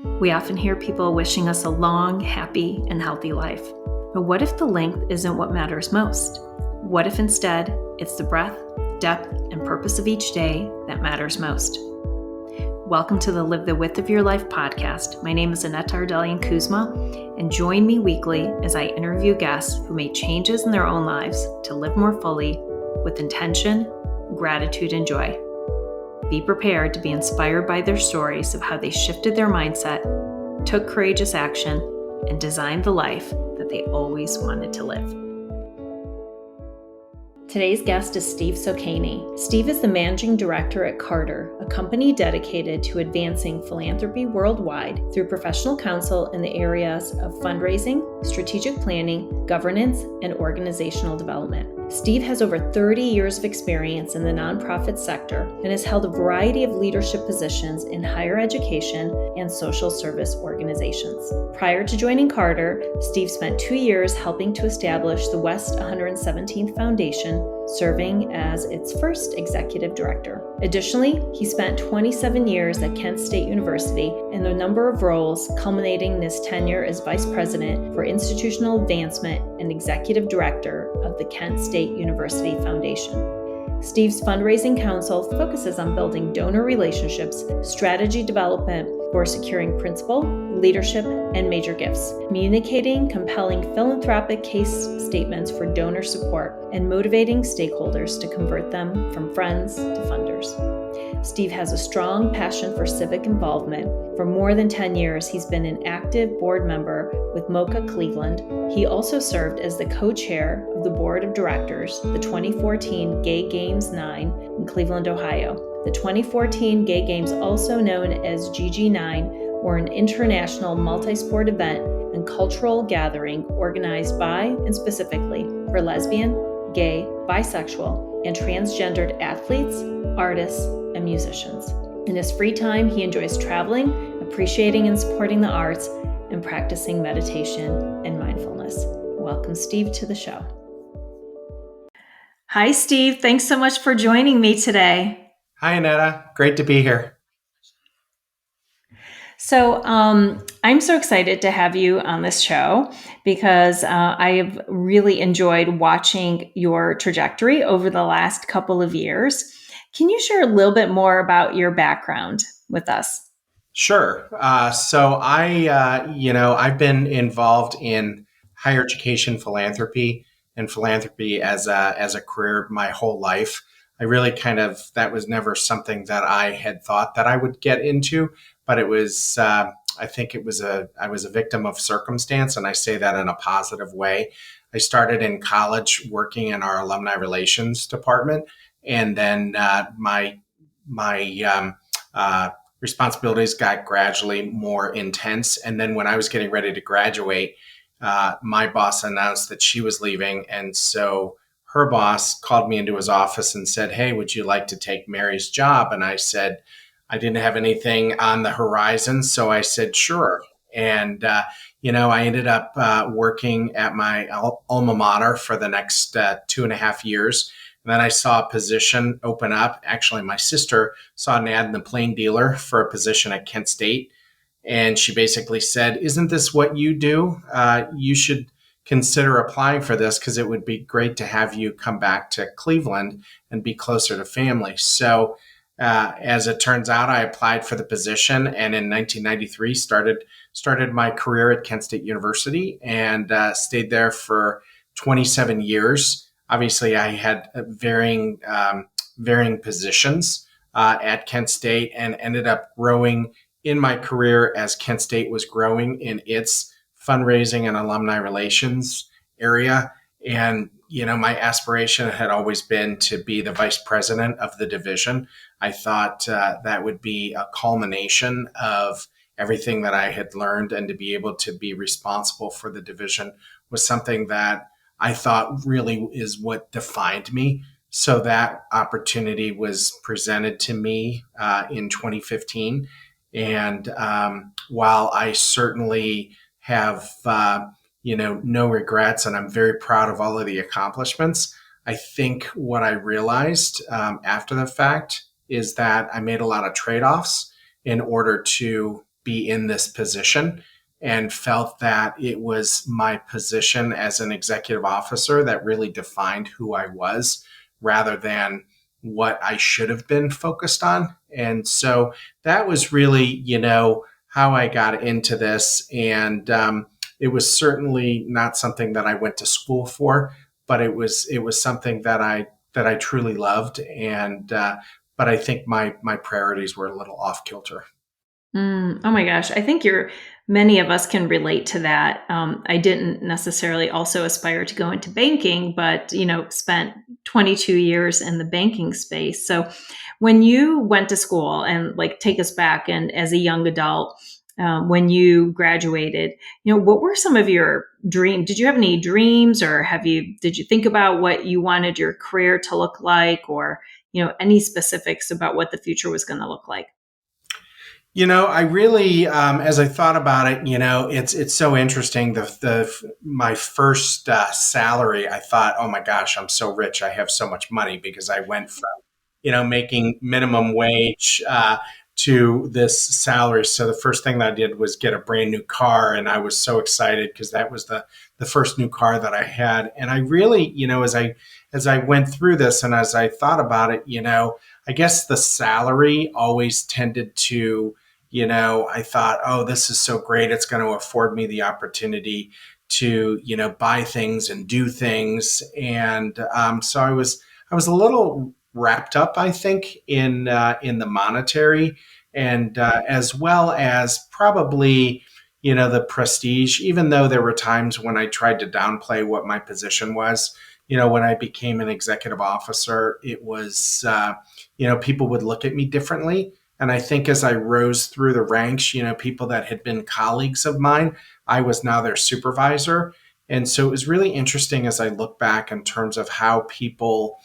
We often hear people wishing us a long, happy, and healthy life. But what if the length isn't what matters most? What if instead it's the breadth, depth, and purpose of each day that matters most? Welcome to the Live the Width of Your Life podcast. My name is Aneta Ardelian Kuzma, and join me weekly as I interview guests who made changes in their own lives to live more fully with intention, gratitude, and joy. Be prepared to be inspired by their stories of how they shifted their mindset, took courageous action, and designed the life that they always wanted to live. Today's guest is Steve Sokany. Steve is the managing director at Carter, a company dedicated to advancing philanthropy worldwide through professional counsel in the areas of fundraising, strategic planning, governance, and organizational development. Steve has over 30 years of experience in the nonprofit sector and has held a variety of leadership positions in higher education and social service organizations. Prior to joining Carter, Steve spent 2 years helping to establish the West 117th Foundation, serving as its first executive director. Additionally, he spent 27 years at Kent State University in a number of roles, culminating in his tenure as vice president for institutional advancement and executive director of the Kent State University Foundation. Steve's fundraising counsel focuses on building donor relationships, strategy development for securing principal, leadership, and major gifts, communicating compelling philanthropic case statements for donor support, and motivating stakeholders to convert them from friends to funders. Steve has a strong passion for civic involvement. For more than 10 years, he's been an active board member with MoCA Cleveland. He also served as the co-chair of the board of directors, the 2014 Gay Games 9 in Cleveland, Ohio. The 2014 Gay Games, also known as GG9, were an international multi-sport event and cultural gathering organized by and specifically for lesbian, gay, bisexual, and transgendered athletes, artists, and musicians. In his free time, he enjoys traveling, appreciating and supporting the arts, and practicing meditation and mindfulness. Welcome, Steve, to the show. Hi, Steve. Thanks so much for joining me today. Hi, Aneta. Great to be here. So I'm so excited to have you on this show because I have really enjoyed watching your trajectory over the last couple of years. Can you share a little bit more about your background with us? Sure. So I've been involved in higher education philanthropy and philanthropy as a career my whole life. I really that was never something that I had thought that I would get into, but it was, I was a victim of circumstance, and I say that in a positive way. I started in college working in our alumni relations department, and then my responsibilities got gradually more intense. And then when I was getting ready to graduate, my boss announced that she was leaving, and so her boss called me into his office and said, "Hey, would you like to take Mary's job?" And I said, I didn't have anything on the horizon. So I said, sure. And, I ended up working at my alma mater for the next 2.5 years. And then I saw a position open up. Actually, my sister saw an ad in the Plain Dealer for a position at Kent State. And she basically said, "Isn't this what you do? You should consider applying for this because it would be great to have you come back to Cleveland and be closer to family." So as it turns out, I applied for the position, and in 1993 started my career at Kent State University and stayed there for 27 years. Obviously, I had varying positions at Kent State and ended up growing in my career as Kent State was growing in its fundraising and alumni relations area. And, my aspiration had always been to be the vice president of the division. I thought that would be a culmination of everything that I had learned, and to be able to be responsible for the division was something that I thought really is what defined me. So that opportunity was presented to me in 2015. And while I certainly have, no regrets, and I'm very proud of all of the accomplishments, I think what I realized after the fact is that I made a lot of trade-offs in order to be in this position and felt that it was my position as an executive officer that really defined who I was rather than what I should have been focused on. And so that was really, how I got into this. And it was certainly not something that I went to school for, but it was something that I truly loved. And but I think my priorities were a little off kilter. Oh my gosh. I think many of us can relate to that. I didn't necessarily also aspire to go into banking, but, spent 22 years in the banking space. So when you went to school and like take us back and as a young adult, when you graduated, what were some of your dreams? Did you have any dreams or did you think about what you wanted your career to look like or, any specifics about what the future was going to look like? I really, as I thought about it, it's so interesting. My first salary, I thought, oh my gosh, I'm so rich. I have so much money because I went from, making minimum wage to this salary. So the first thing that I did was get a brand new car, and I was so excited because that was the first new car that I had. And I really, as I went through this and as I thought about it, I guess the salary always tended to, I thought, oh, this is so great. It's going to afford me the opportunity to, buy things and do things. And so I was a little wrapped up, I think, in the monetary and as well as probably, the prestige, even though there were times when I tried to downplay what my position was. When I became an executive officer, it was, people would look at me differently. And I think as I rose through the ranks, people that had been colleagues of mine, I was now their supervisor. And so it was really interesting as I look back in terms of how people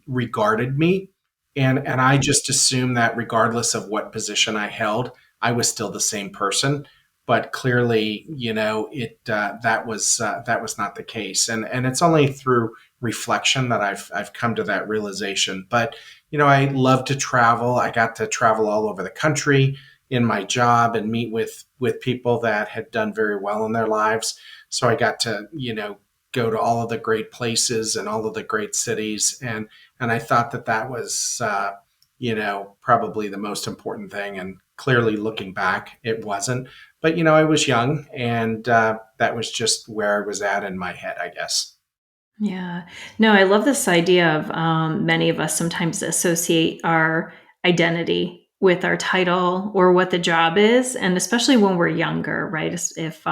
regarded me. And I just assumed that regardless of what position I held, I was still the same person. But clearly, that was not the case. And it's only through reflection that I've come to that realization. But I love to travel. I got to travel all over the country in my job and meet with people that had done very well in their lives. So I got to, go to all of the great places and all of the great cities. And I thought that was, probably the most important thing. And clearly looking back, it wasn't. But, I was young and that was just where I was at in my head, I guess. Yeah. No, I love this idea of many of us sometimes associate our identity with our title or what the job is, and especially when we're younger, right? If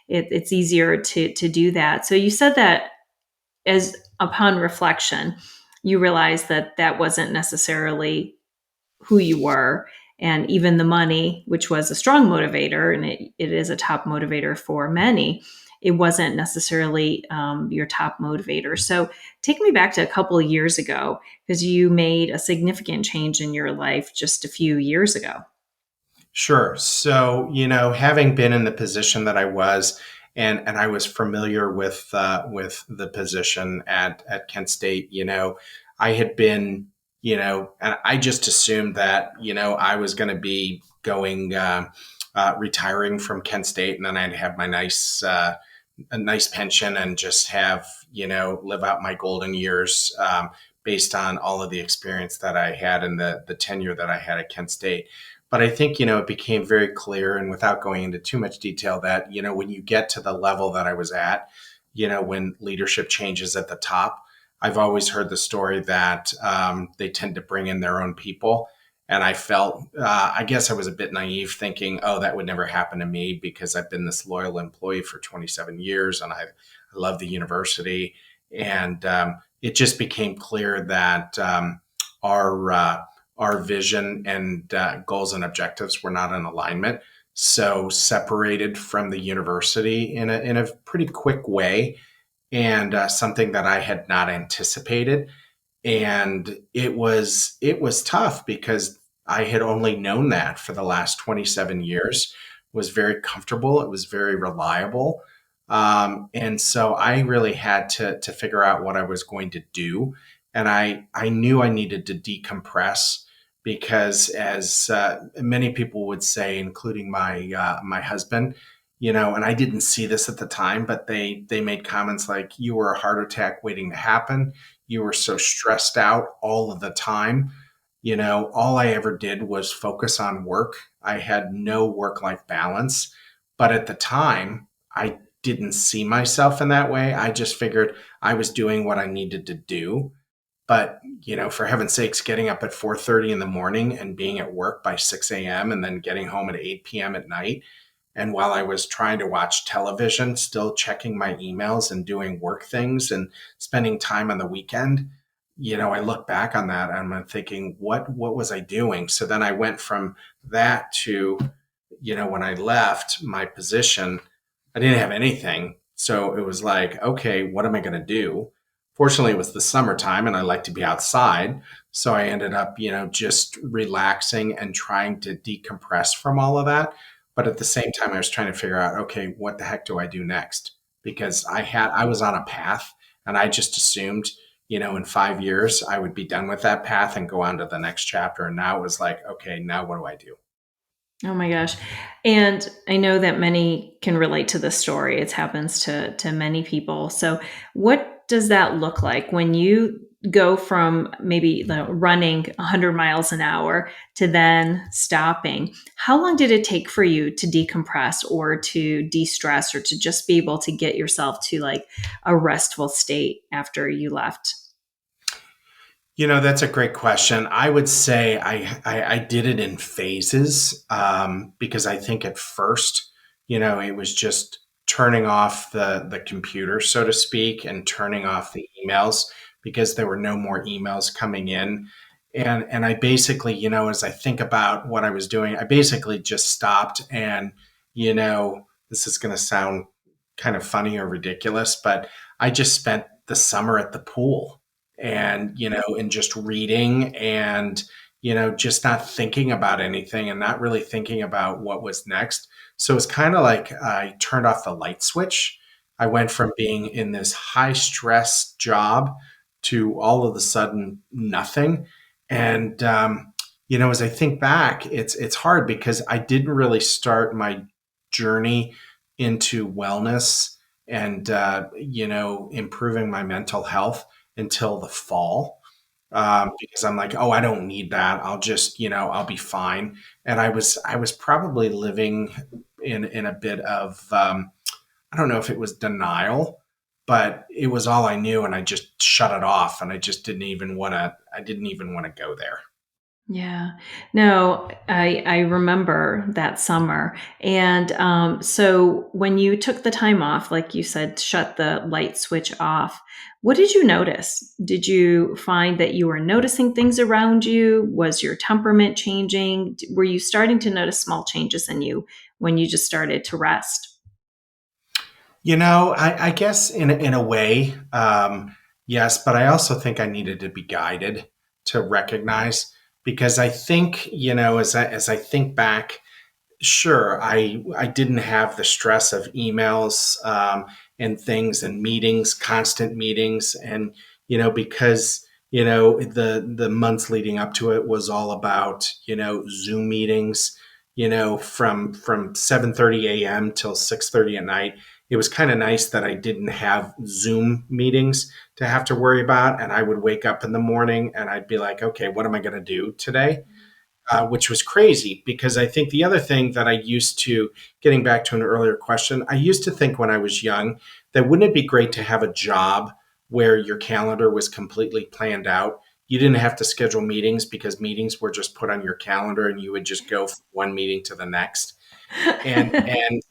it's easier to do that. So you said that as upon reflection, you realized that that wasn't necessarily who you were. And even the money, which was a strong motivator, and it is a top motivator for many, it wasn't necessarily your top motivator. So take me back to a couple of years ago, because you made a significant change in your life just a few years ago. Sure. So, having been in the position that I was, and I was familiar with the position at Kent State, I had been, and I just assumed that, I was going to be going retiring from Kent State, and then I'd have my a nice pension and just have, live out my golden years based on all of the experience that I had and the tenure that I had at Kent State. But I think, it became very clear, and without going into too much detail, that, when you get to the level that I was at, when leadership changes at the top, I've always heard the story that they tend to bring in their own people. And I felt, I guess I was a bit naive thinking, oh, that would never happen to me because I've been this loyal employee for 27 years and I love the university. And it just became clear that our, uh, our vision and goals and objectives were not in alignment. So separated from the university in a pretty quick way, and something that I had not anticipated. And it was tough because I had only known that for the last 27 years. It was very comfortable. It was very reliable. And so I really had to figure out what I was going to do. And I knew I needed to decompress because as many people would say, including my husband, and I didn't see this at the time, but they made comments like, "You were a heart attack waiting to happen. You were so stressed out all of the time. All I ever did was focus on work. I had no work life balance." But at the time, I didn't see myself in that way. I just figured I was doing what I needed to do. But, for heaven's sakes, getting up at 4:30 in the morning and being at work by 6 a.m. and then getting home at 8 p.m. at night. And while I was trying to watch television, still checking my emails and doing work things and spending time on the weekend, I look back on that and I'm thinking, what was I doing? So then I went from that to, when I left my position, I didn't have anything. So it was like, okay, what am I going to do? Fortunately, it was the summertime and I like to be outside. So I ended up, just relaxing and trying to decompress from all of that. But at the same time, I was trying to figure out, okay, what the heck do I do next? Because I was on a path and I just assumed, in 5 years, I would be done with that path and go on to the next chapter. And now it was like, okay, now what do I do? Oh my gosh. And I know that many can relate to this story. It happens to many people. So what does that look like when you go from maybe running 100 miles an hour to then stopping? How long did it take for you to decompress or to de-stress or to just be able to get yourself to like a restful state after you left? That's a great question. I would say I did it in phases, because I think at first, it was just turning off the computer, so to speak, and turning off the emails because there were no more emails coming in. And I basically, as I think about what I was doing, I basically just stopped and, this is going to sound kind of funny or ridiculous, but I just spent the summer at the pool and, and just reading and, just not thinking about anything and not really thinking about what was next. So it's kind of like I turned off the light switch. I went from being in this high stress job to all of a sudden nothing. And, as I think back, it's hard because I didn't really start my journey into wellness and, improving my mental health until the fall, because I'm like, oh, I don't need that. I'll just, I'll be fine. And I was probably living in a bit of, I don't know if it was denial, but it was all I knew, and I just shut it off, and I just didn't even want to. I didn't even want to go there. Yeah. No, I remember that summer. And so when you took the time off, like you said, shut the light switch off, what did you notice? Did you find that you were noticing things around you? Was your temperament changing? Were you starting to notice small changes in you when you just started to rest? I guess in a way, yes, but I also think I needed to be guided to recognize, because I think, as I think back, sure, I didn't have the stress of emails, and things and meetings, constant meetings, and because the months leading up to it was all about Zoom meetings, from 7:30 a.m. till 6:30 at night. It was kind of nice that I didn't have Zoom meetings to have to worry about, and I would wake up in the morning and I'd be like, okay, what am I going to do today? Which was crazy because I think the other thing that I used to, getting back to an earlier question, I used to think when I was young that wouldn't it be great to have a job where your calendar was completely planned out? You didn't have to schedule meetings because meetings were just put on your calendar and you would just go from one meeting to the next. And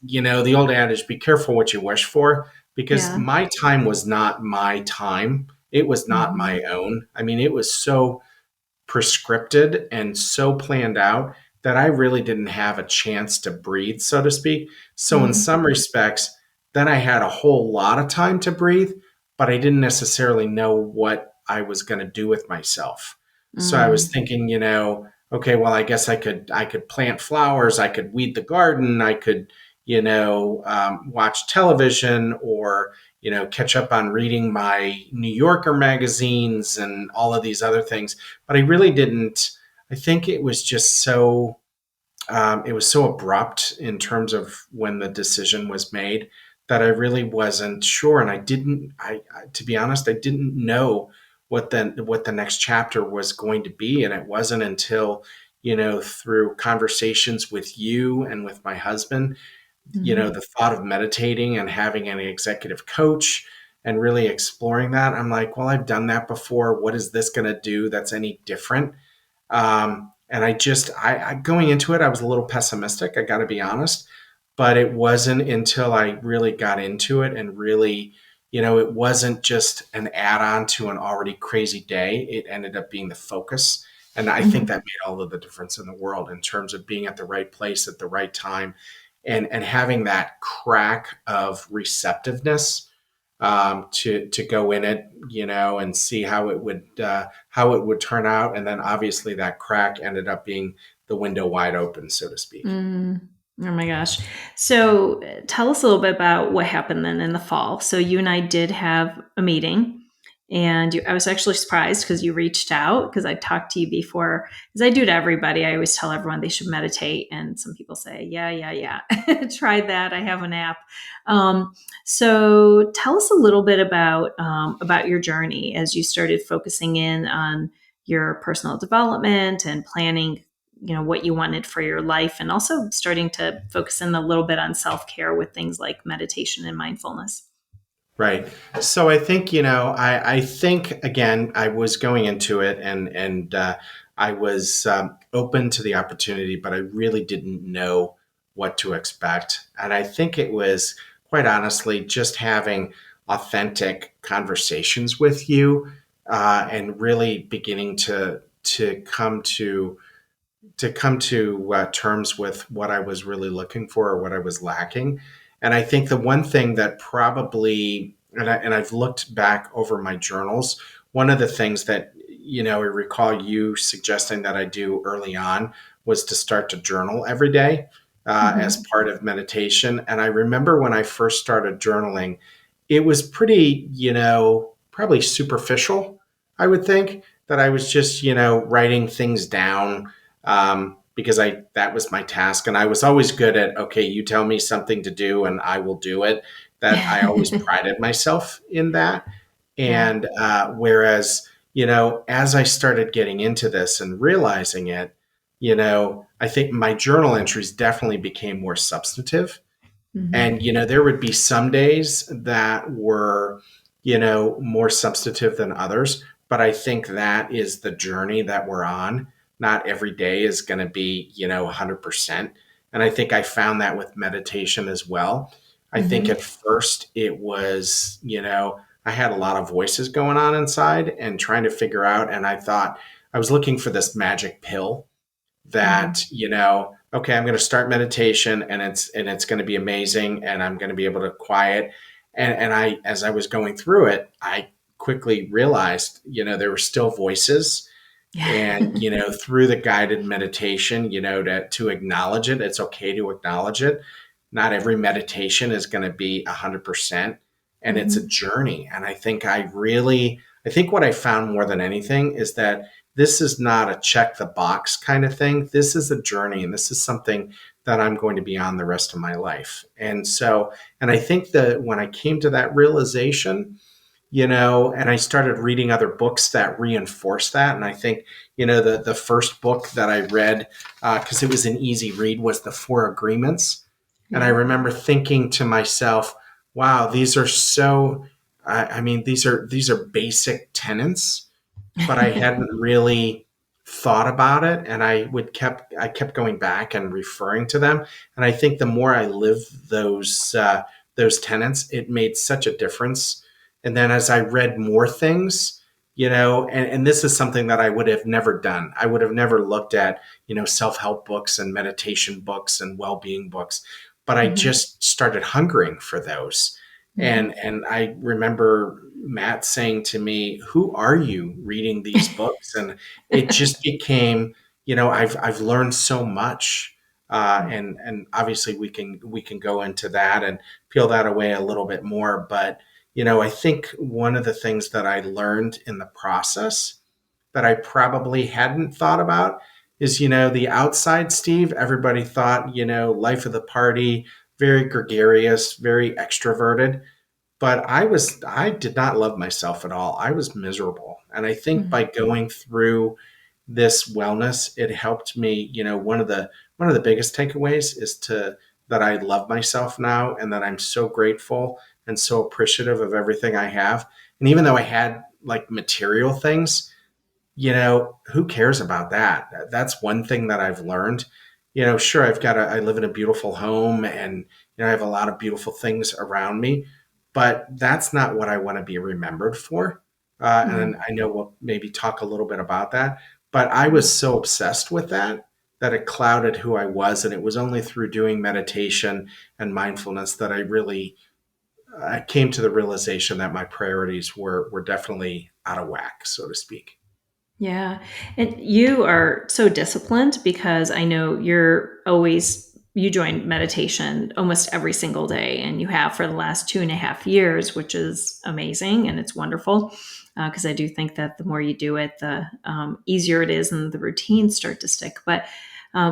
the old adage, be careful what you wish for, because Yeah. my time was not my time. It was not Mhm. my own. I mean, it was so prescripted and so planned out that I really didn't have a chance to breathe, so to speak. So, in Mhm. some respects, then I had a whole lot of time to breathe, but I didn't necessarily know what I was going to do with myself. So I was Mm. thinking, okay, well, I guess I could plant flowers, I could weed the garden, I could, watch television, or catch up on reading my New Yorker magazines and all of these other things, but I really didn't. I think it was just so it was so abrupt in terms of when the decision was made that I really wasn't sure, and I didn't. To be honest, I didn't know what the next chapter was going to be, and it wasn't until through conversations with you and with my husband, Mm-hmm. the thought of meditating and having an executive coach and really exploring that. I'm like, well, I've done that before. What is this going to do that's any different? And I going into it, I was a little pessimistic. I got to be honest, but it wasn't until I really got into it and really, it wasn't just an add-on to an already crazy day. It ended up being the focus, and I think that made all of the difference in the world in terms of being at the right place at the right time, and having that crack of receptiveness to go in it, and see how it would turn out. And then obviously that crack ended up being the window wide open, so to speak. Mm. Oh my gosh. So tell us a little bit about what happened then in the fall. So you and I did have a meeting, and I was actually surprised because you reached out because I talked to you before, because I do to everybody. I always tell everyone they should meditate. And some people say, yeah, yeah, yeah, try that. I have an app. So tell us a little bit about your journey as you started focusing in on your personal development and planning what you wanted for your life, and also starting to focus in a little bit on self-care with things like meditation and mindfulness. Right. So I think, I think again, I was going into it, and I was open to the opportunity, but I really didn't know what to expect. And I think it was quite honestly just having authentic conversations with you, and really beginning to come to terms with what I was really looking for or what I was lacking. And I think the one thing that probably, and I've looked back over my journals, one of the things that, I recall you suggesting that I do early on was to start to journal every day as Mm-hmm. part of meditation. And I remember when I first started journaling, it was pretty, probably superficial, I would think, that I was just, writing things down because I that was my task, and I was always good at, okay, you tell me something to do and I will do it. That I always prided myself in that. Yeah. And whereas, as I started getting into this and realizing it, I think my journal entries definitely became more substantive. And, Mm-hmm. there would be some days that were, more substantive than others. But I think that is the journey that we're on. Not every day is going to be, 100%. And I think I found that with meditation as well. I think Mm-hmm. at first it was, I had a lot of voices going on inside and trying to figure out. And I thought I was looking for this magic pill Mm-hmm. that, okay, I'm going to start meditation, and it's going to be amazing, and I'm going to be able to quiet. And I, as I was going through it, I quickly realized, there were still voices. Yeah. And, through the guided meditation, to acknowledge it, it's okay to acknowledge it. Not every meditation is going to be 100%, and it's a Mm-hmm. journey. And I think what I found more than anything is that this is not a check the box kind of thing. This is a journey, and this is something that I'm going to be on the rest of my life. And I think that when I came to that realization, and I started reading other books that reinforce that. And I think, the first book that I read, because it was an easy read, was The Four Agreements. And I Yeah. remember thinking to myself, wow, these are so, I mean, these are basic tenets, but I hadn't really thought about it, and I kept going back and referring to them. And I think the more I lived those tenets, it made such a difference. And then as I read more things, and this is something that I would have never done. I would have never looked at, self-help books and meditation books and well-being books, but I Mm-hmm. just started hungering for those. Mm-hmm. And I remember Matt saying to me, "Who are you reading these books?" And it just became, I've learned so much, and obviously we can go into that and peel that away a little bit more. But I think one of the things that I learned in the process that I probably hadn't thought about is, the outside Steve, everybody thought, life of the party, very gregarious, very extroverted. But I did not love myself at all. I was miserable. And I think by going through this wellness, it helped me, one of the biggest takeaways is to that I love myself now and that I'm so grateful and so appreciative of everything I have. And even though I had like material things, who cares about that? That's one thing that I've learned. Sure, I live in a beautiful home and, I have a lot of beautiful things around me, but that's not what I want to be remembered for. And I know we'll maybe talk a little bit about that, but I was so obsessed with that it clouded who I was. And it was only through doing meditation and mindfulness that I really came to the realization that my priorities were definitely out of whack, so to speak. Yeah. And you are so disciplined because I know you join meditation almost every single day, and you have for the last 2.5 years, which is amazing and it's wonderful. Because I do think that the more you do it, the easier it is and the routines start to stick. But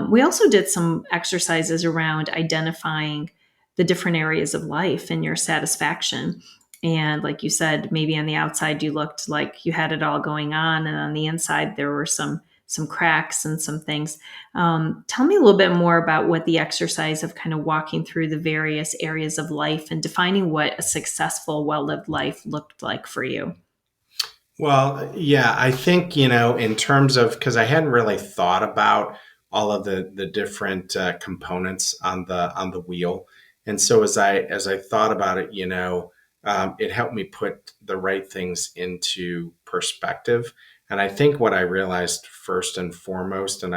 we also did some exercises around identifying the different areas of life and your satisfaction. And like you said, maybe on the outside you looked like you had it all going on, and on the inside there were some cracks and some things. Tell me a little bit more about what the exercise of kind of walking through the various areas of life and defining what a successful, well lived life looked like for you. Well, yeah, I think, in terms of, because I hadn't really thought about all of the different components on the wheel. And so as I thought about it, it helped me put the right things into perspective. And I think what I realized first and foremost, and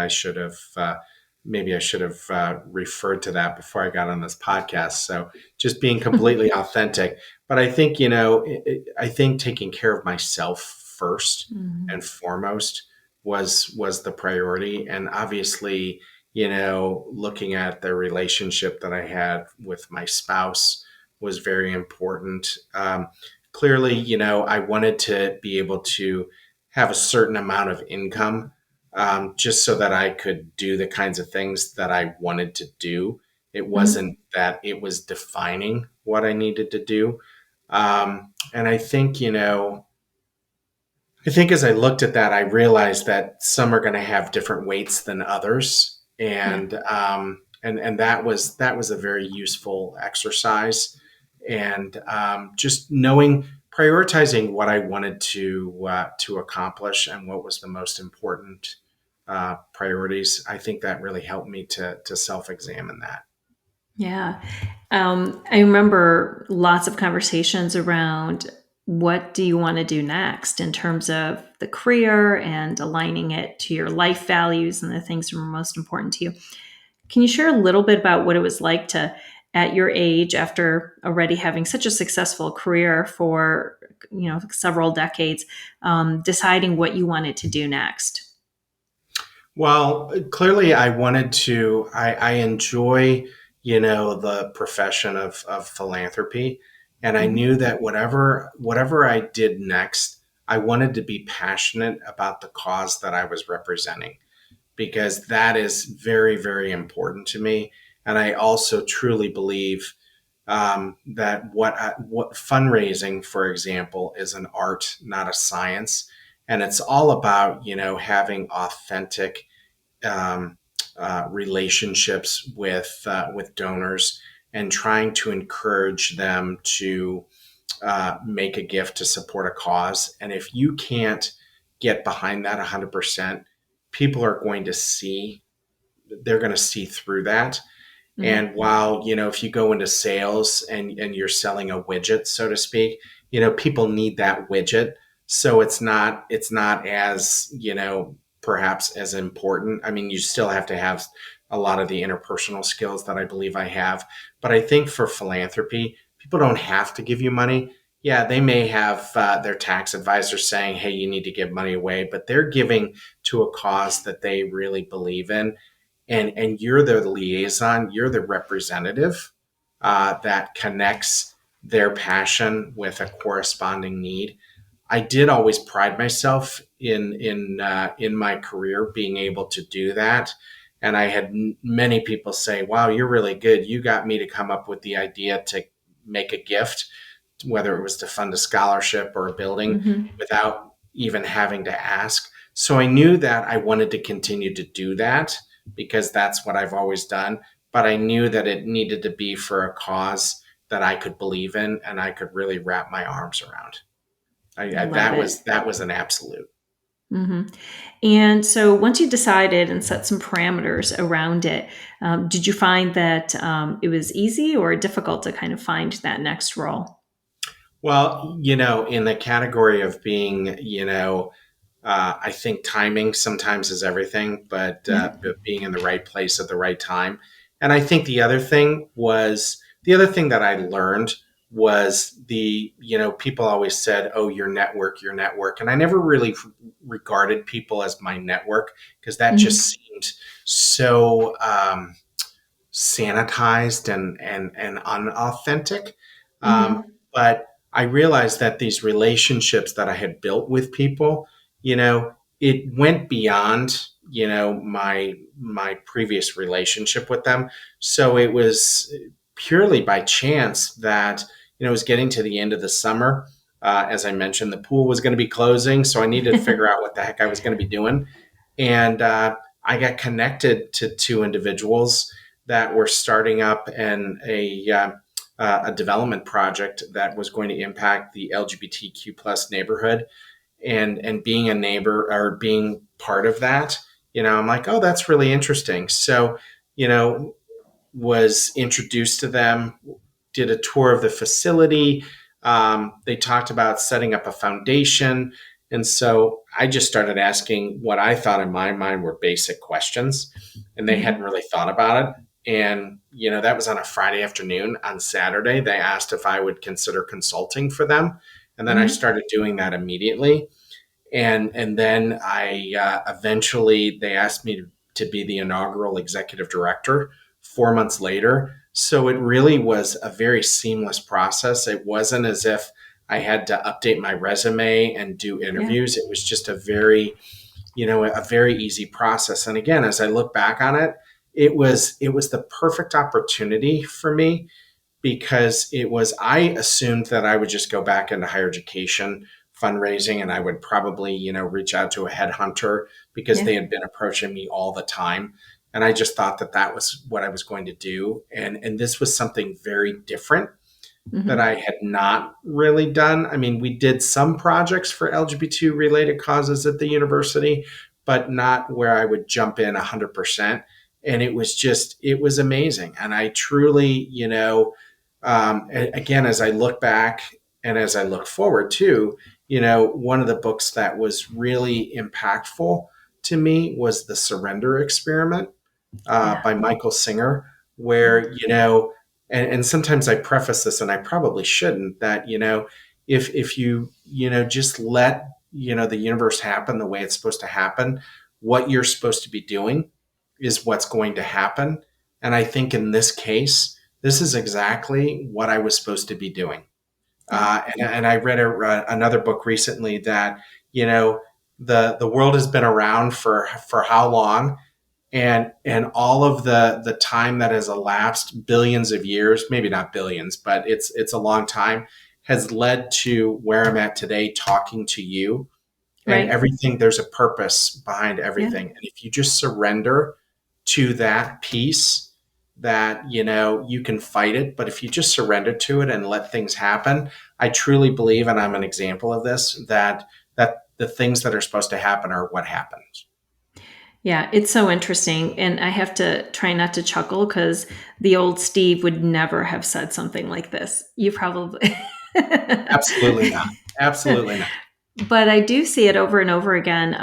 maybe I should have referred to that before I got on this podcast. So just being completely authentic. But I think, I think taking care of myself first Mhm. and foremost was the priority. And obviously, looking at the relationship that I had with my spouse was very important. Clearly, I wanted to be able to have a certain amount of income, just so that I could do the kinds of things that I wanted to do. It Mhm. wasn't that it was defining what I needed to do. And I think as I looked at that, I realized that some are going to have different weights than others, Yeah. and that was a very useful exercise, and just knowing prioritizing what I wanted to accomplish and what was the most important priorities. I think that really helped me to self examine that. Yeah. I remember lots of conversations around what do you want to do next in terms of the career and aligning it to your life values and the things that are most important to you. Can you share a little bit about what it was like to, at your age, after already having such a successful career for several decades, deciding what you wanted to do next? Well, clearly, I enjoy, the profession of philanthropy. And I Mhm. knew that whatever I did next, I wanted to be passionate about the cause that I was representing, because that is very, very important to me. And I also truly believe that what fundraising, for example, is an art, not a science. And it's all about, having authentic um, relationships with donors and trying to encourage them to make a gift to support a cause. And if you can't get behind that 100%, people are going to see they're going to see through that. Mhm. And while, if you go into sales and you're selling a widget, so to speak, people need that widget. So it's not as, perhaps as important. I mean, you still have to have a lot of the interpersonal skills that I believe I have. But I think for philanthropy, people don't have to give you money. Yeah, they may have their tax advisor saying, hey, you need to give money away, but they're giving to a cause that they really believe in, and you're the liaison, you're the representative that connects their passion with a corresponding need. I did always pride myself in my career being able to do that. And I had many people say, "Wow, you're really good. You got me to come up with the idea to make a gift, whether it was to fund a scholarship or a building, Mm-hmm. without even having to ask." So I knew that I wanted to continue to do that because that's what I've always done. But I knew that it needed to be for a cause that I could believe in and I could really wrap my arms around. I love That it. was an absolute. Hmm. And so once you decided and set some parameters around it, did you find that it was easy or difficult to kind of find that next role? Well, in the category of being, I think timing sometimes is everything, Yeah. but being in the right place at the right time. And I think the other thing that I learned was people always said, "Oh, your network," and I never really regarded people as my network because that just Hmm. seemed so sanitized and unauthentic. Um, Hmm. but I realized that these relationships that I had built with people, it went beyond my previous relationship with them. So it was purely by chance that it was getting to the end of the summer. As I mentioned, the pool was going to be closing, so I needed to figure out what the heck I was going to be doing, and I got connected to two individuals that were starting up a development project that was going to impact the LGBTQ plus neighborhood, and being a neighbor or being part of that, I'm like, oh, that's really interesting. So, you know, was introduced to them, did a tour of the facility. They talked about setting up a foundation. And so I just started asking what I thought in my mind were basic questions, and they hadn't Hmm. really thought about it. And, that was on a Friday afternoon. On Saturday, they asked if I would consider consulting for them. And then I Hmm. started doing that immediately. And then I eventually they asked me to be the inaugural executive director 4 months later. So it really was a very seamless process. It wasn't as if I had to update my resume and do Yeah. interviews. It was just a very easy process. And again, as I look back on it, it was the perfect opportunity for me because I assumed that I would just go back into higher education fundraising, and I would probably, reach out to a headhunter because Yeah. they had been approaching me all the time. And I just thought that that was what I was going to do. And this was something very different that Hmm. I had not really done. I mean, we did some projects for LGBT related causes at the university, but not where I would jump in 100%. And it was amazing. And I truly, again, as I look back and as I look forward too, one of the books that was really impactful to me was The Surrender Experiment Yeah. by Michael Singer, Yeah. where, and sometimes I preface this and I probably shouldn't, that, if you, just let, the universe happen the way it's supposed to happen, what you're supposed to be doing is what's going to happen. And I think in this case, this is exactly what I was supposed to be doing. Yeah. And I read another book recently that, you know, the world has been around for how long, and all of the time that has elapsed, billions of years, maybe not billions, but it's a long time, has led to where I'm at today talking to you. And Right. everything, there's a purpose behind Yeah. everything, and if you just surrender to that piece, that you can fight it, but if you just surrender to it and let things happen, I truly believe, and I'm an example of this, that the things that are supposed to happen are what happens. Yeah, it's so interesting. And I have to try not to chuckle because the old Steve would never have said something like this. You probably. Absolutely not. Absolutely not. But I do see it over and over again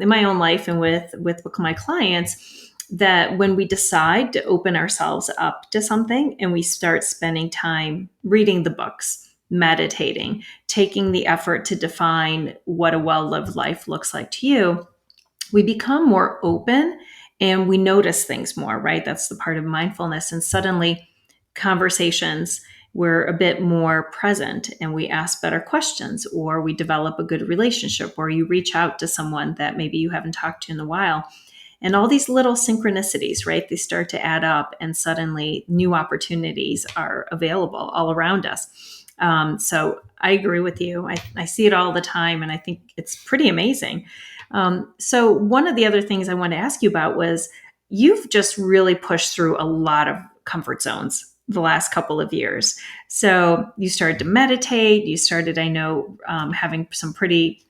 in my own life and with my clients that when we decide to open ourselves up to something and we start spending time reading the books, meditating, taking the effort to define what a well lived life looks like to you, we become more open and we notice things more, right? That's the part of mindfulness. And suddenly conversations we're a bit more present and we ask better questions, or we develop a good relationship, or you reach out to someone that maybe you haven't talked to in a while. And all these little synchronicities, right? They start to add up, and suddenly new opportunities are available all around us. So I agree with you. I see it all the time, and I think it's pretty amazing. So, one of the other things I want to ask you about was you've just really pushed through a lot of comfort zones the last couple of years. So, you started to meditate, you started, I know, having some pretty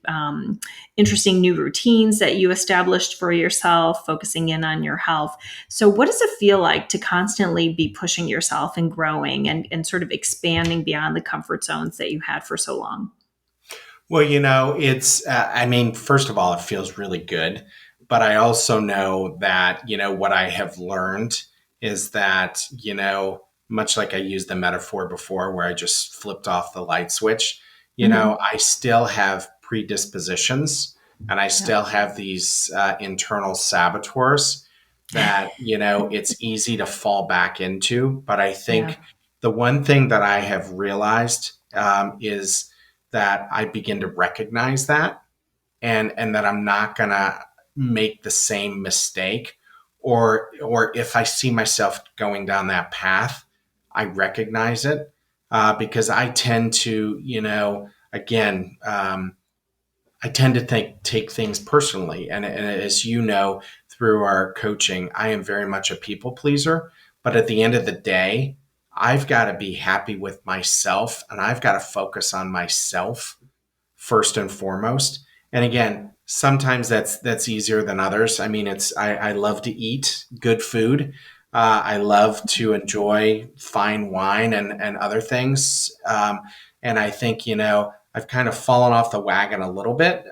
interesting new routines that you established for yourself, focusing in on your health. So, what does it feel like to constantly be pushing yourself and growing and sort of expanding beyond the comfort zones that you had for so long? Well, it's, I mean, first of all, it feels really good. But I also know that, what I have learned is that, much like I used the metaphor before where I just flipped off the light switch, Mm-hmm. I still have predispositions and I Yeah. still have these internal saboteurs that, it's easy to fall back into. But I Yeah. think the one thing that I have realized is that I begin to recognize that and that I'm not gonna make the same mistake or if I see myself going down that path, I recognize it because I tend to, again, I tend to take things personally, and as you know, through our coaching, I am very much a people pleaser. But at the end of the day, I've got to be happy with myself, and I've got to focus on myself first and foremost. And again, sometimes that's easier than others. I mean, I love to eat good food. I love to enjoy fine wine and other things. And I think I've kind of fallen off the wagon a little bit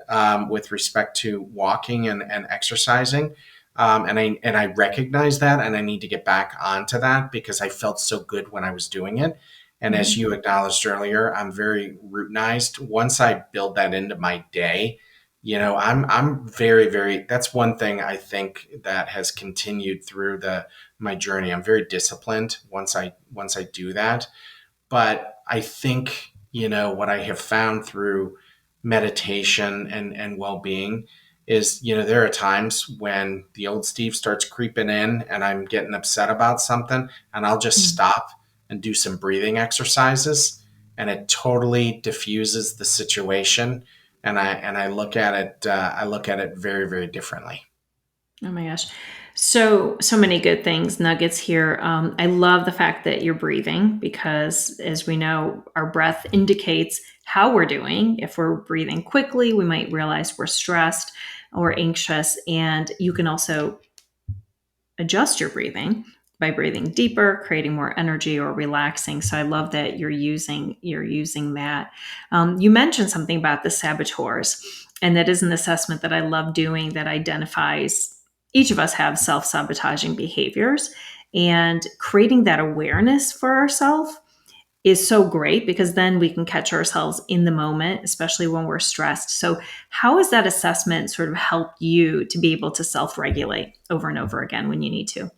with respect to walking and exercising. And I recognize that, and I need to get back onto that because I felt so good when I was doing it. And as Mhm. you acknowledged earlier, I'm very routinized. Once I build that into my day, I'm very, very, that's one thing I think that has continued through the my journey. I'm very disciplined once I do that. But I think, what I have found through meditation and well-being is, there are times when the old Steve starts creeping in and I'm getting upset about something, and I'll just Mm. stop and do some breathing exercises, and it totally diffuses the situation. And I look at it very, very differently. Oh my gosh. So many good things, nuggets here. I love the fact that you're breathing because, as we know, our breath indicates how we're doing. If we're breathing quickly, we might realize we're stressed or anxious. And you can also adjust your breathing by breathing deeper, creating more energy, or relaxing. So I love that you're using that. You mentioned something about the saboteurs, and that is an assessment that I love doing that identifies each of us have self-sabotaging behaviors, and creating that awareness for ourselves is so great because then we can catch ourselves in the moment, especially when we're stressed. So, how has that assessment sort of helped you to be able to self regulate over and over again when you need to?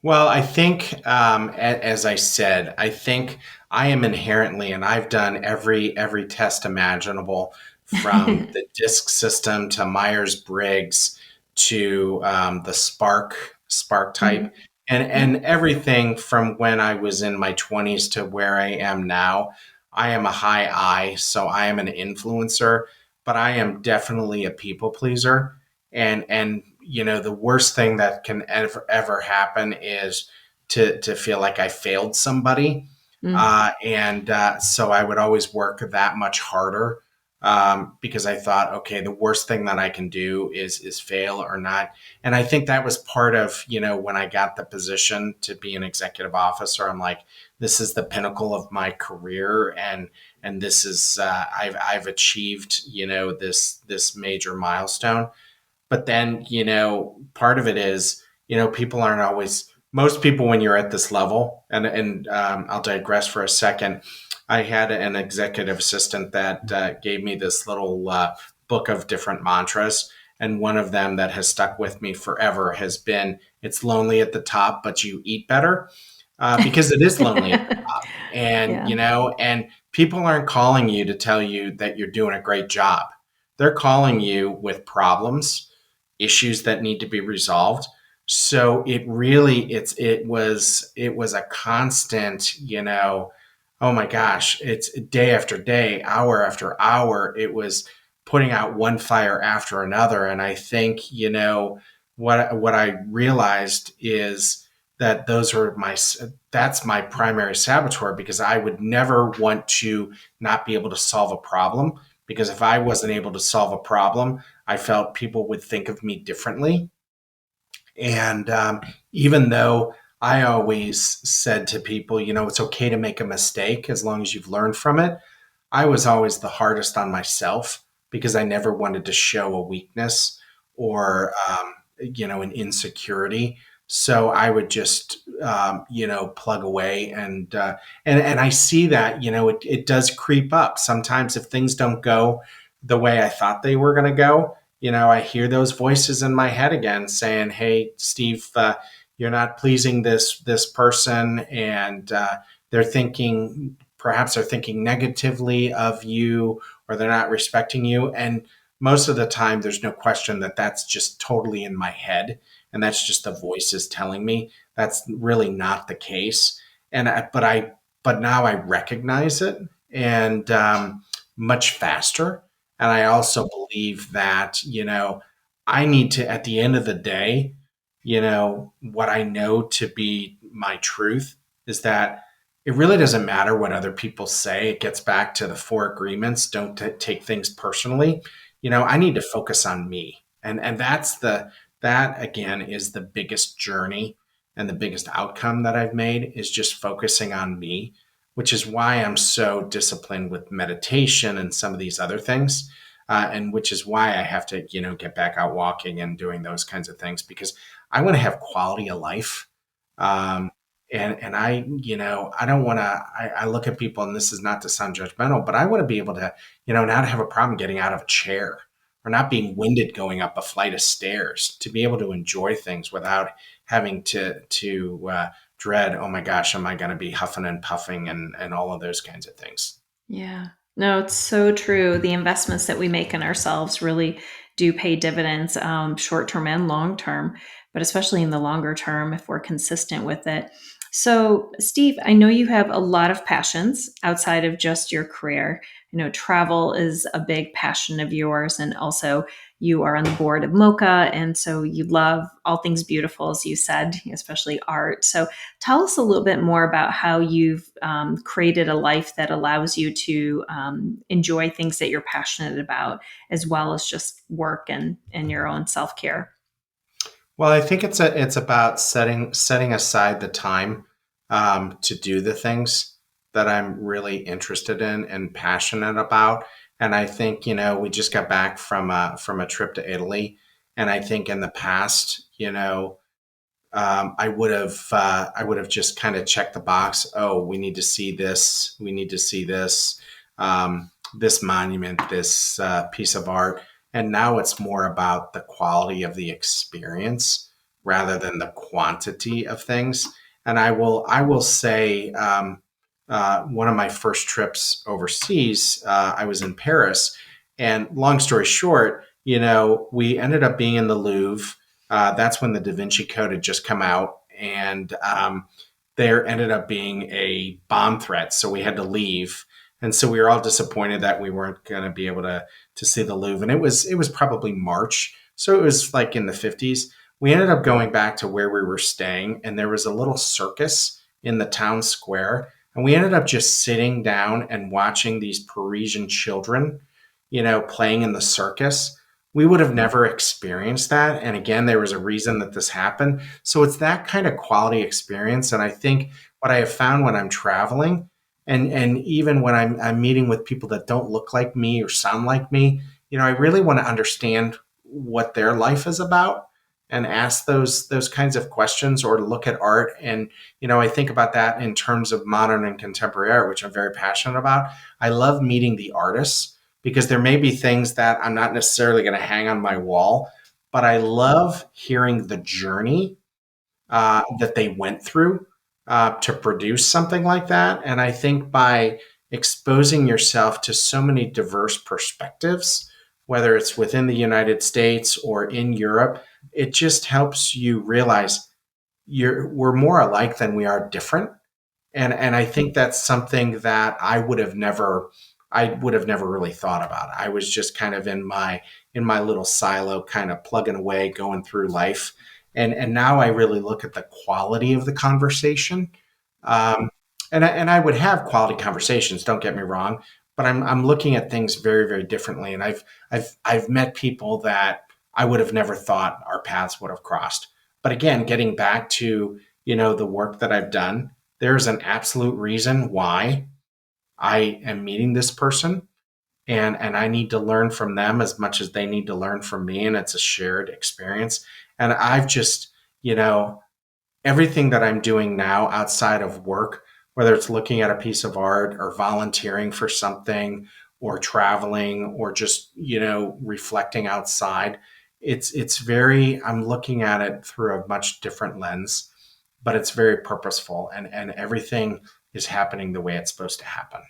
Well, I think, as I said, I think I am inherently, and I've done every test imaginable, from the DISC system to Myers Briggs to the Spark Mhm. type, and Yeah. everything from when I was in my 20s to where I am now. I am a high I, so I am an influencer, but I am definitely a people pleaser, and the worst thing that can ever happen is to feel like I failed somebody. Mm. And so I would always work that much harder because I thought, okay, the worst thing that I can do is fail or not. And I think that was part of, when I got the position to be an executive officer. I'm like, this is the pinnacle of my career, and this is I've achieved, this major milestone. But then, part of it is, people aren't always, most people, when you're at this level, and I'll digress for a second. I had an executive assistant that gave me this little book of different mantras. And one of them that has stuck with me forever has been, it's lonely at the top, but you eat better, because it is lonely at the top. And, Yeah. and people aren't calling you to tell you that you're doing a great job. They're calling you with problems, issues that need to be resolved. So it was a constant, oh my gosh, it's day after day, hour after hour. It was putting out one fire after another. And I think, what I realized is that that's my primary saboteur, because I would never want to not be able to solve a problem, because if I wasn't able to solve a problem, I felt people would think of me differently. And even though I always said to people, it's okay to make a mistake as long as you've learned from it, I was always the hardest on myself, because I never wanted to show a weakness or, an insecurity. So I would just, plug away, and I see that, it does creep up. Sometimes if things don't go the way I thought they were going to go, I hear those voices in my head again saying, "Hey, Steve, you're not pleasing this person," and perhaps they're thinking negatively of you, or they're not respecting you. And most of the time, there's no question that that's just totally in my head, and that's just the voices telling me. That's really not the case. But now I recognize it, and much faster. And I also believe that, I need to, at the end of the day, what I know to be my truth is that it really doesn't matter what other people say. It gets back to the four agreements. Don't take things personally. I need to focus on me. And that again is the biggest journey and the biggest outcome that I've made, is just focusing on me, which is why I'm so disciplined with meditation and some of these other things. And which is why I have to, get back out walking and doing those kinds of things, because I want to have quality of life. Um, and I don't want to, I look at people, and this is not to sound judgmental, but I want to be able to, not have a problem getting out of a chair, or not being winded going up a flight of stairs, to be able to enjoy things without having to dread, oh my gosh, am I going to be huffing and puffing, and all of those kinds of things. Yeah. No, it's so true. The investments that we make in ourselves really do pay dividends, short term and long term, but especially in the longer term if we're consistent with it. So, Steve, I know you have a lot of passions outside of just your career. I know travel is a big passion of yours, and also you are on the board of Mocha. And so you love all things beautiful, as you said, especially art. So, tell us a little bit more about how you've created a life that allows you to enjoy things that you're passionate about, as well as just work and your own self care. Well, I think it's about setting aside the time, to do the things that I'm really interested in and passionate about. And I think, we just got back from a trip to Italy, and I think in the past, I would have just kind of checked the box. Oh, we need to see this. We need to see this. This monument, this piece of art. And now it's more about the quality of the experience rather than the quantity of things. And I will say, one of my first trips overseas, I was in Paris, and long story short, we ended up being in the Louvre. That's when the Da Vinci Code had just come out, and there ended up being a bomb threat, so we had to leave. And so we were all disappointed that we weren't going to be able to see the Louvre. And it was probably March, so it was like in the 50s. We ended up going back to where we were staying, and there was a little circus in the town square, and we ended up just sitting down and watching these Parisian children, playing in the circus. We would have never experienced that. And again, there was a reason that this happened. So it's that kind of quality experience. And I think what I have found when I'm traveling, and even when I'm meeting with people that don't look like me or sound like me, I really want to understand what their life is about, and ask those kinds of questions, or to look at art. And I think about that in terms of modern and contemporary art, which I'm very passionate about. I love meeting the artists, because there may be things that I'm not necessarily going to hang on my wall, but I love hearing the journey that they went through, to produce something like that. And I think by exposing yourself to so many diverse perspectives, whether it's within the United States or in Europe, it just helps you realize we're more alike than we are different. And I think that's something that I would have never really thought about. I was just kind of in my little silo, kind of plugging away, going through life. And now I really look at the quality of the conversation. Um, and I would have quality conversations, don't get me wrong, but I'm looking at things very, very differently. And I've met people that I would have never thought our paths would have crossed. But again, getting back to, the work that I've done, there's an absolute reason why I am meeting this person, and I need to learn from them as much as they need to learn from me, and it's a shared experience. And I've just, you know, everything that I'm doing now outside of work, whether it's looking at a piece of art or volunteering for something or traveling or just, reflecting outside, it's very I'm looking at it through a much different lens, but it's very purposeful, and everything is happening the way it's supposed to happen.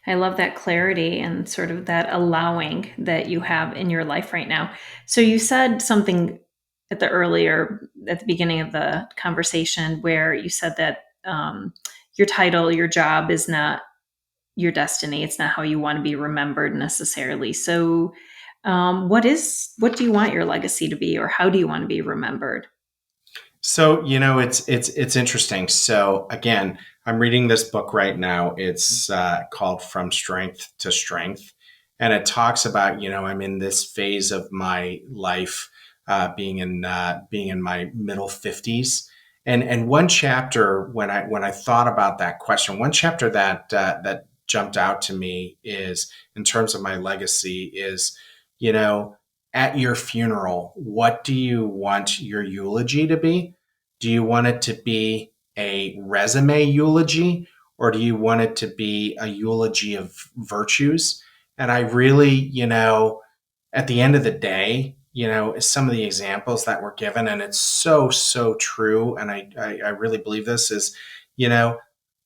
I love that clarity and sort of that allowing that you have in your life right now. So you said something at the beginning of the conversation where you said that your title, your job is not your destiny. It's not how you want to be remembered necessarily. So what do you want your legacy to be, or how do you want to be remembered? So, it's interesting. So again, I'm reading this book right now. It's called From Strength to Strength, and it talks about, I'm in this phase of my life, being in my middle 50s, and one chapter when I thought about that question, one chapter that jumped out to me is in terms of my legacy is, you know, at your funeral, what do you want your eulogy to be? Do you want it to be a resume eulogy, or do you want it to be a eulogy of virtues? And I really, at the end of the day, some of the examples that were given, and it's so, so true. And I really believe this is, you know,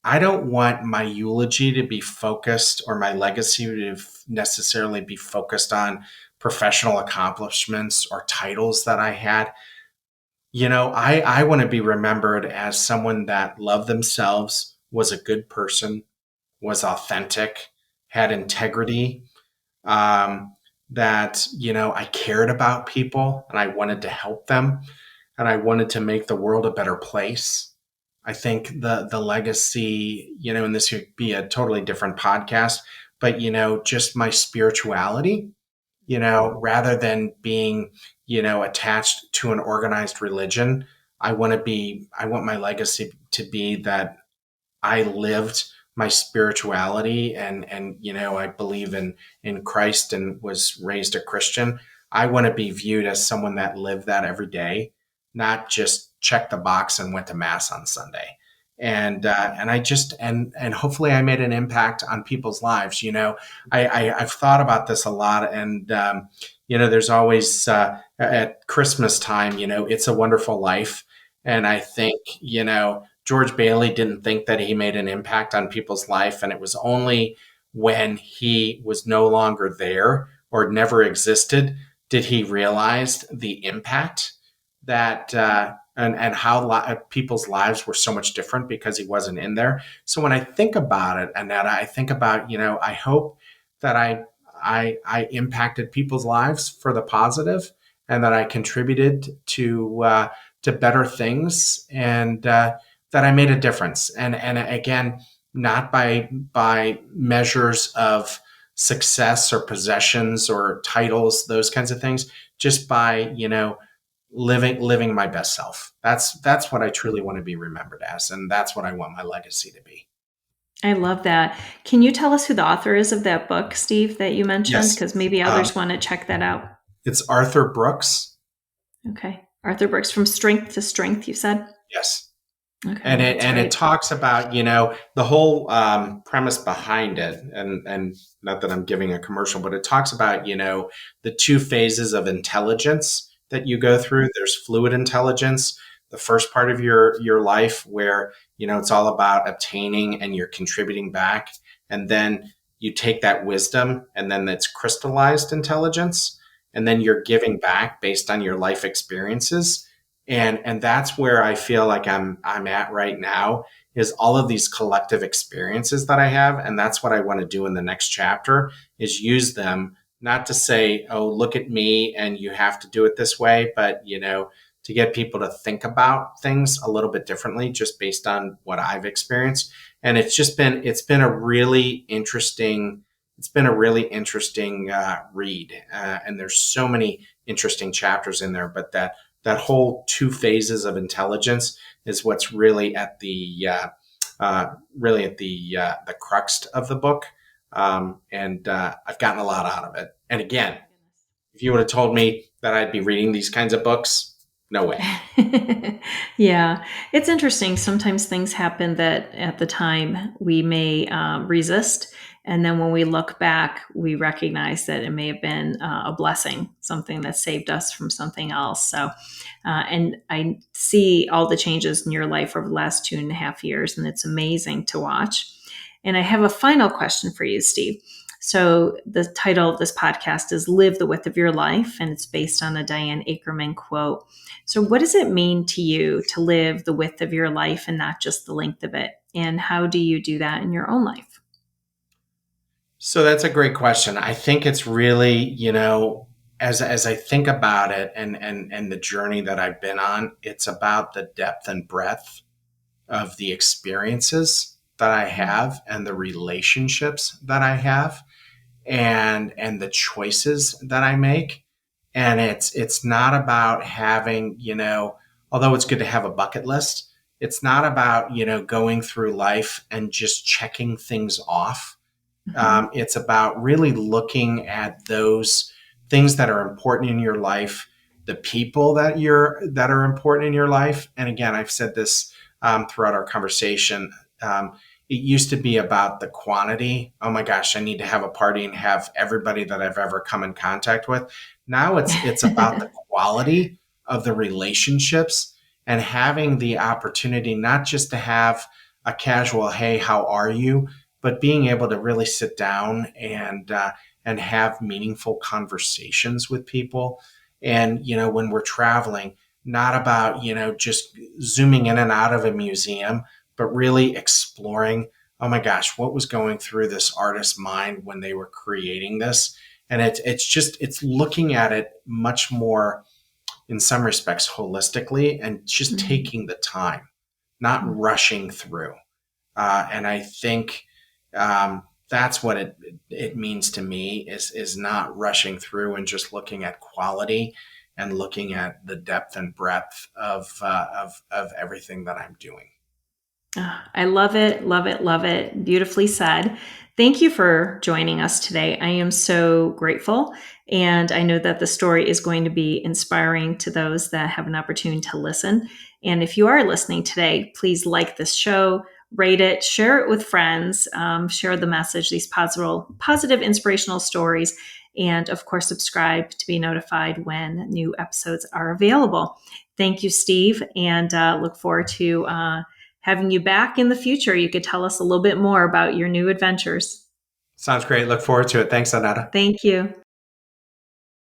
I don't want my eulogy to be focused or my legacy to necessarily be focused on professional accomplishments or titles that I had. I want to be remembered as someone that loved themselves, was a good person, was authentic, had integrity, that, I cared about people and I wanted to help them and I wanted to make the world a better place. I think the legacy, and this would be a totally different podcast, but, just my spirituality, rather than being, attached to an organized religion. I want my legacy to be that I lived my spirituality, and I believe in Christ and was raised a Christian. I want to be viewed as someone that lived that every day, not just checked the box and went to mass on Sunday. And I just and hopefully I made an impact on people's lives. I've thought about this a lot, and there's always at Christmas time, It's a Wonderful Life, and I think George Bailey didn't think that he made an impact on people's life. And it was only when he was no longer there or never existed did he realize the impact that, and how people's lives were so much different because he wasn't in there. So when I think about it, and that I think about, I hope that I impacted people's lives for the positive, and that I contributed to better things, and that I made a difference. And again, not by measures of success or possessions or titles, those kinds of things, just by, living my best self. That's what I truly want to be remembered as, and that's what I want my legacy to be. I love that. Can you tell us who the author is of that book, Steve, that you mentioned? Yes. Because maybe others want to check that out. It's Arthur Brooks. Okay. Arthur Brooks, From Strength to Strength, you said? Yes. Okay. And it talks about, the whole premise behind it, and not that I'm giving a commercial, but it talks about, the two phases of intelligence that you go through. There's fluid intelligence, the first part of your life where, it's all about obtaining and you're contributing back. And then you take that wisdom and then that's crystallized intelligence. And then you're giving back based on your life experiences. And that's where I feel like I'm at right now, is all of these collective experiences that I have. And that's what I want to do in the next chapter, is use them not to say, oh, look at me and you have to do it this way, but, to get people to think about things a little bit differently just based on what I've experienced. And it's been a really interesting, read. And there's so many interesting chapters in there, but that whole two phases of intelligence is what's really at the crux of the book. And I've gotten a lot out of it. And again, if you would have told me that I'd be reading these kinds of books, no way. Yeah, it's interesting. Sometimes things happen that at the time we may resist. And then when we look back, we recognize that it may have been a blessing, something that saved us from something else. So, and I see all the changes in your life over the last 2.5 years, and it's amazing to watch. And I have a final question for you, Steve. So, the title of this podcast is Live the Width of Your Life, and it's based on a Diane Ackerman quote. So, what does it mean to you to live the width of your life and not just the length of it? And how do you do that in your own life? So that's a great question. I think it's really, as I think about it, and the journey that I've been on, it's about the depth and breadth of the experiences that I have and the relationships that I have, and the choices that I make. And it's not about having, although it's good to have a bucket list, it's not about, going through life and just checking things off. Mm-hmm. It's about really looking at those things that are important in your life, the people that are important in your life. And again, I've said this throughout our conversation. It used to be about the quantity. Oh my gosh, I need to have a party and have everybody that I've ever come in contact with. Now it's about the quality of the relationships, and having the opportunity not just to have a casual, hey, how are you? But being able to really sit down and have meaningful conversations with people. And, when we're traveling, not about, just zooming in and out of a museum, but really exploring, oh my gosh, what was going through this artist's mind when they were creating this. And it's looking at it much more, in some respects, holistically, and just Mm-hmm. taking the time, not rushing through. And I think that's what it means to me, is not rushing through and just looking at quality and looking at the depth and breadth of everything that I'm doing. I love it, love it, love it. Beautifully said. Thank you for joining us today. I am so grateful. And I know that the story is going to be inspiring to those that have an opportunity to listen. And if you are listening today, please like this show, rate it, share it with friends, share the message, these positive, inspirational stories. And of course, subscribe to be notified when new episodes are available. Thank you, Steve, and look forward to having you back in the future. You could tell us a little bit more about your new adventures. Sounds great. Look forward to it. Thanks, Aneta. Thank you.